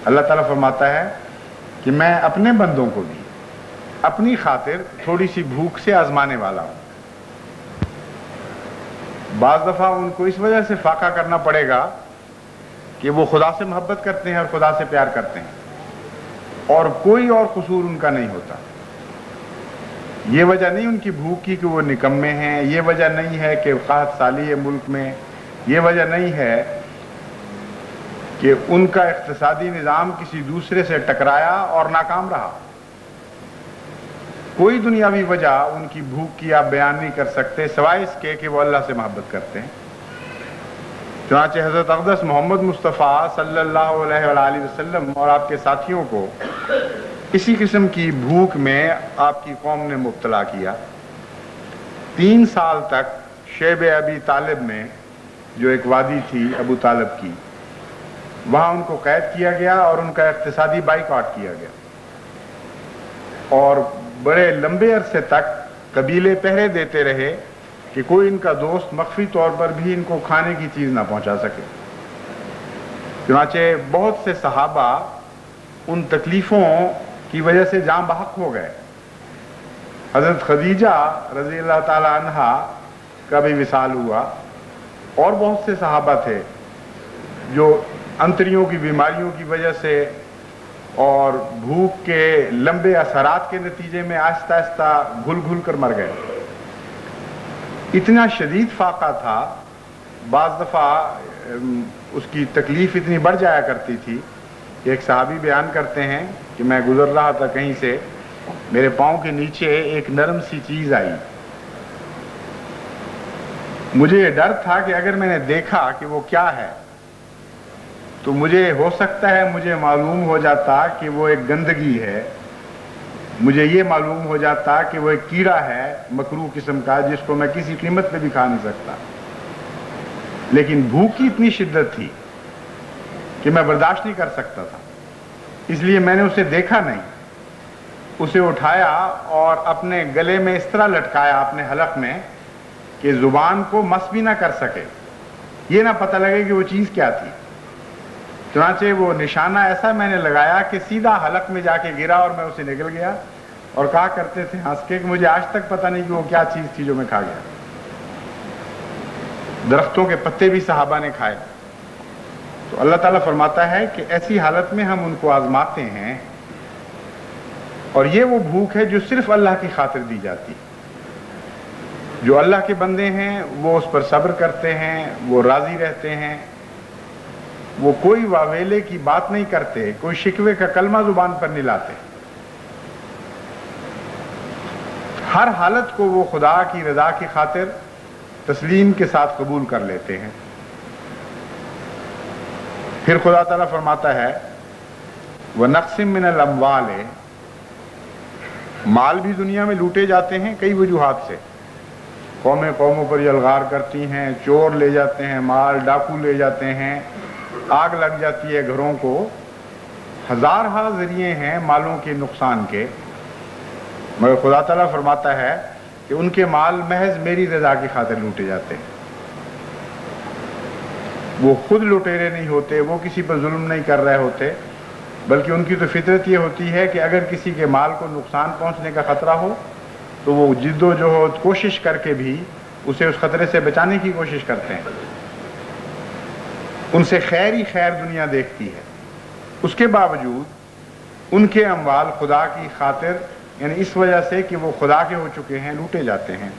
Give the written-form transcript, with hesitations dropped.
اللہ تعالیٰ فرماتا ہے کہ میں اپنے بندوں کو بھی اپنی خاطر تھوڑی سی بھوک سے آزمانے والا ہوں. بعض دفعہ ان کو اس وجہ سے فاقہ کرنا پڑے گا کہ وہ خدا سے محبت کرتے ہیں اور خدا سے پیار کرتے ہیں، اور کوئی اور قصور ان کا نہیں ہوتا. یہ وجہ نہیں ان کی بھوک کی کہ وہ نکمے ہیں، یہ وجہ نہیں ہے کہ قحط سالی ہے ملک میں، یہ وجہ نہیں ہے کہ ان کا اقتصادی نظام کسی دوسرے سے ٹکرایا اور ناکام رہا. کوئی دنیاوی وجہ ان کی بھوک کی آپ بیان نہیں کر سکتے سوائے اس کے کہ وہ اللہ سے محبت کرتے ہیں. چنانچہ حضرت اقدس محمد مصطفیٰ صلی اللہ علیہ وآلہ وسلم اور آپ کے ساتھیوں کو اسی قسم کی بھوک میں آپ کی قوم نے مبتلا کیا. 3 سال تک شیب ابی طالب میں، جو ایک وادی تھی ابو طالب کی، وہاں ان کو قید کیا گیا اور ان کا اقتصادی بائیکاٹ کیا گیا، اور بڑے لمبے عرصے تک قبیلے پہرے دیتے رہے کہ کوئی ان کا دوست مخفی طور پر بھی ان کو کھانے کی چیز نہ پہنچا سکے. چنانچہ بہت سے صحابہ ان تکلیفوں کی وجہ سے جاں بحق ہو گئے. حضرت خدیجہ رضی اللہ تعالی عنہا کا بھی وصال ہوا، اور بہت سے صحابہ تھے جو انتریوں کی بیماریوں کی وجہ سے اور بھوک کے لمبے اثرات کے نتیجے میں آہستہ آہستہ گھل گھل کر مر گئے. اتنا شدید فاقہ تھا، بعض دفعہ اس کی تکلیف اتنی بڑھ جایا کرتی تھی کہ ایک صحابی بیان کرتے ہیں کہ میں گزر رہا تھا کہیں سے، میرے پاؤں کے نیچے ایک نرم سی چیز آئی. مجھے یہ ڈر تھا کہ اگر میں نے دیکھا کہ وہ کیا ہے تو مجھے ہو سکتا ہے مجھے معلوم ہو جاتا کہ وہ ایک گندگی ہے، مجھے یہ معلوم ہو جاتا کہ وہ ایک کیڑا ہے مکروہ قسم کا جس کو میں کسی قیمت پہ بھی کھا نہیں سکتا. لیکن بھوک کی اتنی شدت تھی کہ میں برداشت نہیں کر سکتا تھا، اس لیے میں نے اسے دیکھا نہیں، اسے اٹھایا اور اپنے گلے میں اس طرح لٹکایا اپنے حلق میں کہ زبان کو مس بھی نہ کر سکے، یہ نہ پتہ لگے کہ وہ چیز کیا تھی. چنانچہ وہ نشانہ ایسا میں نے لگایا کہ سیدھا حلق میں جا کے گرا اور میں اسے نگل گیا، اور کہا کرتے تھے ہنس کے کہ مجھے آج تک پتہ نہیں کہ وہ کیا چیز تھی جو میں کھا گیا. درختوں کے پتے بھی صحابہ نے کھائے. تو اللہ تعالیٰ فرماتا ہے کہ ایسی حالت میں ہم ان کو آزماتے ہیں، اور یہ وہ بھوک ہے جو صرف اللہ کی خاطر دی جاتی. جو اللہ کے بندے ہیں وہ اس پر صبر کرتے ہیں، وہ راضی رہتے ہیں، وہ کوئی واویلے کی بات نہیں کرتے، کوئی شکوے کا کلمہ زبان پر نہیں لاتے. ہر حالت کو وہ خدا کی رضا کی خاطر تسلیم کے ساتھ قبول کر لیتے ہیں. پھر خدا تعالیٰ فرماتا ہے وَنَقْسِم مِّنَ الْأَمْوَالِ، مال بھی دنیا میں لوٹے جاتے ہیں کئی وجوہات سے. قومیں قوموں پر یلغار کرتی ہیں، چور لے جاتے ہیں مال، ڈاکو لے جاتے ہیں، آگ لگ جاتی ہے گھروں کو. ہزارہا ذریعے ہیں مالوں کے نقصان کے، مگر خدا تعالیٰ فرماتا ہے کہ ان کے مال محض میری رضا کی خاطر لوٹے جاتے ہیں. وہ خود لٹیرے نہیں ہوتے، وہ کسی پر ظلم نہیں کر رہے ہوتے، بلکہ ان کی تو فطرت یہ ہوتی ہے کہ اگر کسی کے مال کو نقصان پہنچنے کا خطرہ ہو تو وہ جد و جہد کوشش کر کے بھی اسے اس خطرے سے بچانے کی کوشش کرتے ہیں. ان سے خیر ہی خیر دنیا دیکھتی ہے. اس کے باوجود ان کے اموال خدا کی خاطر، یعنی اس وجہ سے کہ وہ خدا کے ہو چکے ہیں، لوٹے جاتے ہیں.